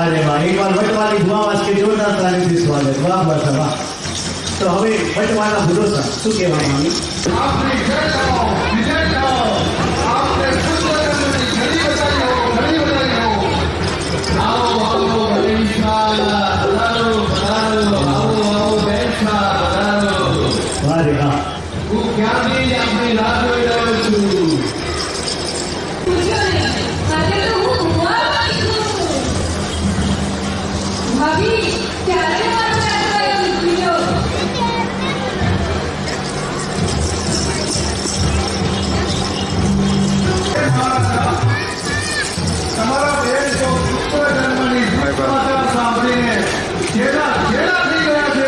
वाह रे वाह, एक बार वटवाली दुआ वास्ते जोरदार तालीम स्वागत। वाह वाह वाह। तो હવે વટવાના ભરોસા શું કહેવા માંગી? આપને વિજય કરો, આપને સુંદરમની ઘડી બતાવી હો। આવો આવો બેઠા, આવો બેઠા, વાહ રે વાહ। હું ક્યાંથી આપની રાહ જોઈ રહ્યો છું। તમારા બેન તો પુત્ર જન્મની સમાચાર સાંભળીને ઘેડા ઘેડા થઈ ગયા છે।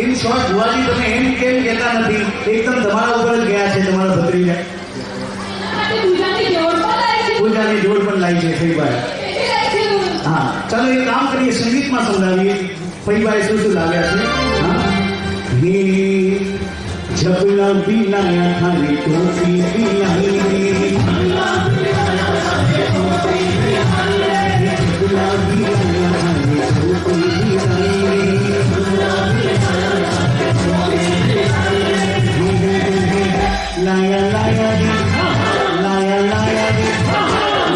इन शॉर्ट बुआजी તમે એમ કેમ કહેતા નથી? એકદમ તમારા ઉપર જ ગયા છે તમારા ભત્રીજા। પૂજાની જોડ પણ લાવી છે ફઈબાએ। હા ચાલો એક કામ કરીએ, સંગીતમાં સંભળાવીએ ફઈબાએ શું શું લાવ્યા છે। હા હે જબલા બિલાયા થારી ટોપી બિલાઈ જબલા બિલાયા થારી ટોપી બિલાઈ लाया लाया दी लाया लाया दी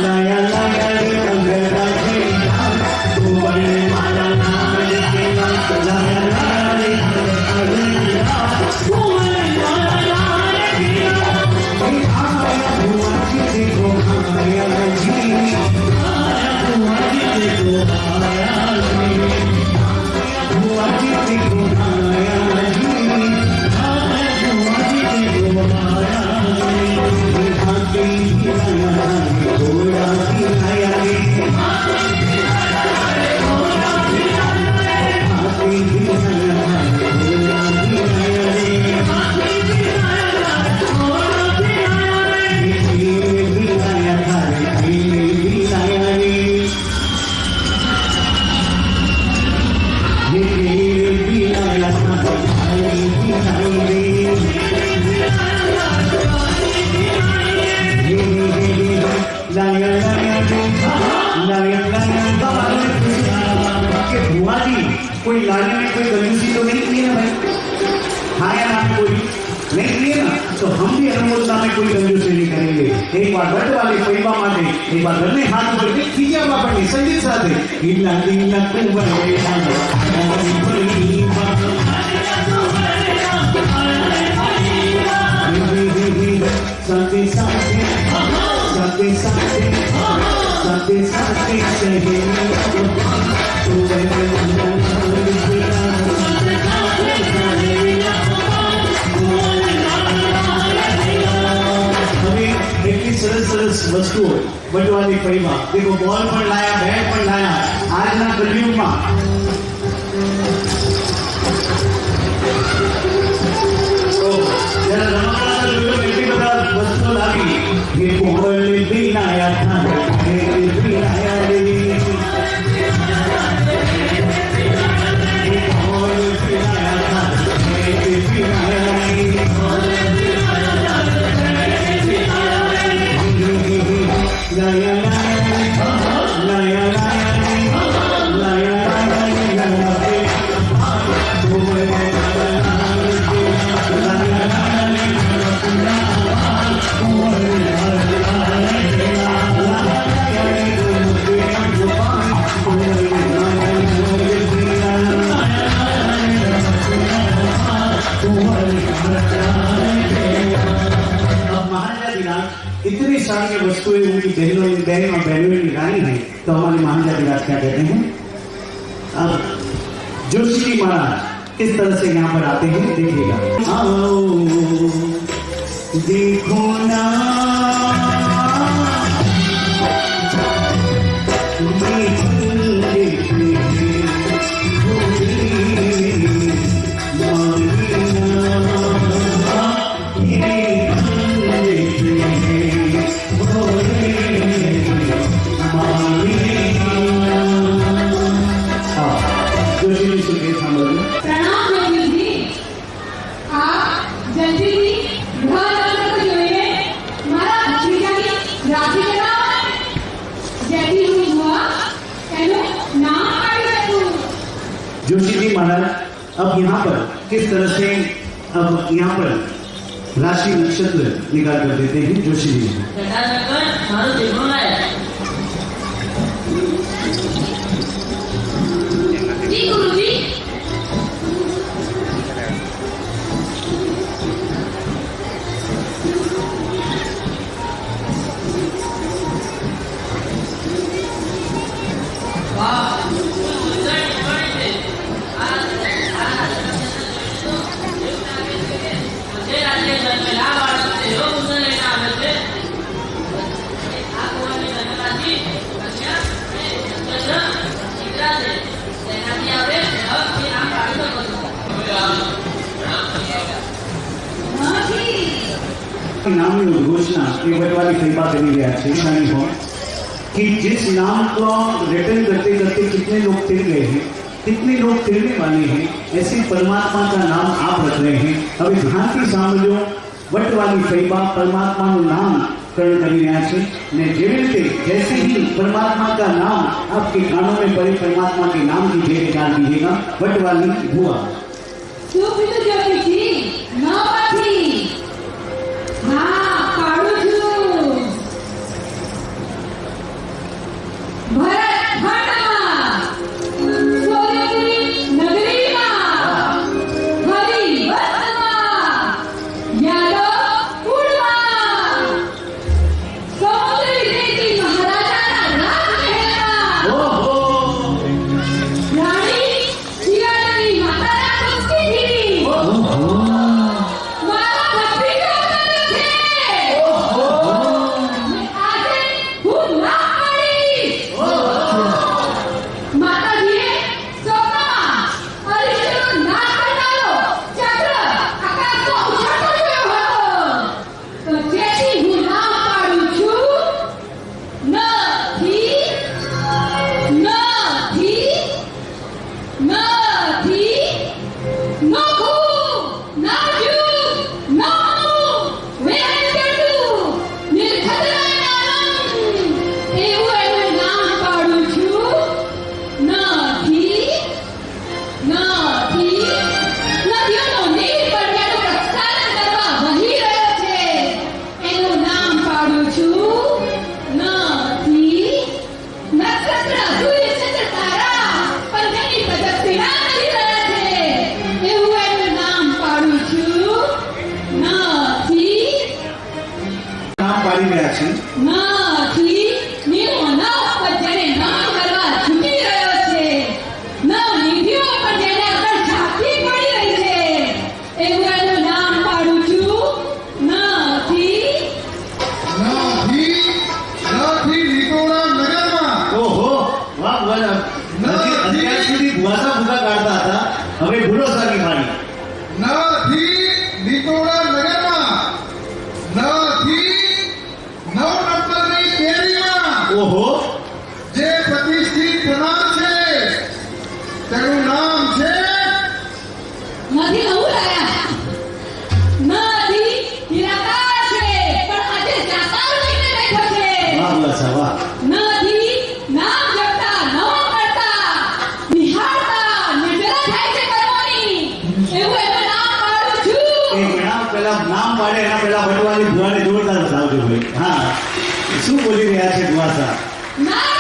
लाया लाया दी अंगरा के तू बड़े माला नाम के लाया लाया दी तू बड़े माला नाम के आया हुआ जी को आया जी आया हुआ जी को आया हुआ जी को आया कोई लाने में कोई कंजूसी तो नहीं की है भाई? हाँ या ना? कोई नहीं की है ना? तो हम भी अनमोलता में कोई कंजूसी नहीं करेंगे। एक बार वट वाले फईबा माटे एक बार घर में हाथ ऊपर के खींचा बापड़ी संगीत साथे इला इला कुंवरे साथे साथे साथे साथे साथे साथे सहे सरस सरस वस्तुओं वटवाली फईबा देखो बॉल पर लाया, बैट पर लाया। आज ना कलयुग में तो जरा रमकड़ा बेटी बता वस्तु लागी ये बॉल भी लाया था, भी लाया रे इतनी सारी वस्तुएं उनकी बहनों और बहनों की रानी है, तो हमारे महाराजा विराट क्या कहते हैं? अब जोशी जी महाराज किस तरह से यहाँ पर आते हैं देखिएगा। आओ देखो ना प्रणाम जोशी जी, आप जल्दी ही विधानसभा को जोड़िए। हमारा भतीजा की राशि कराओ। जैसी हुई हुआ कहलो नाम काट रखो। जोशी जी महाराज अब यहाँ पर किस तरह से अब यहाँ पर राशि नक्षत्र निकाल कर देते हैं जोशी जी। जी गुरुजी। નામની ઘોષણા એ વટવાળી ફેરફાર કરી રહ્યા છે નાની हो कि जिस नाम को रिटर्न करते करते कितने लोग तिल गए हैं, कितने लोग तिलने वाले हैं, ऐसे परमात्मा का नाम आप रख रहे हैं। હવે ધ્યાનથી સાંભળજો, વટવાળી ફેરફાર પરમાત્માનું નામ करण कर રહ્યા છે ने જેવી રીતે जैसे ही परमात्मा का नाम आपके कानों में पड़े परमात्मा के नाम की जय निकाल दीजिएगा। वटवाली हुआ શું કીધું જોશીજી? ન પાછી. હા પાડું છું. ભરત ખંડમાં, સોલંકી નગરીમાં, હરિવંશમાં, યાદવ કુળમાં, સમુદ્ર વિજયજી મહારાજાના રાજમહેલમાં, રાણી શિયાળાની માતાના કુસ્તીથી, પાડે એના પહેલા વટવાની ભુવાને જોરદાર સાવજો ભાઈ. હા, શું બોલી રહ્યા છે ભુવા સાહેબ? ના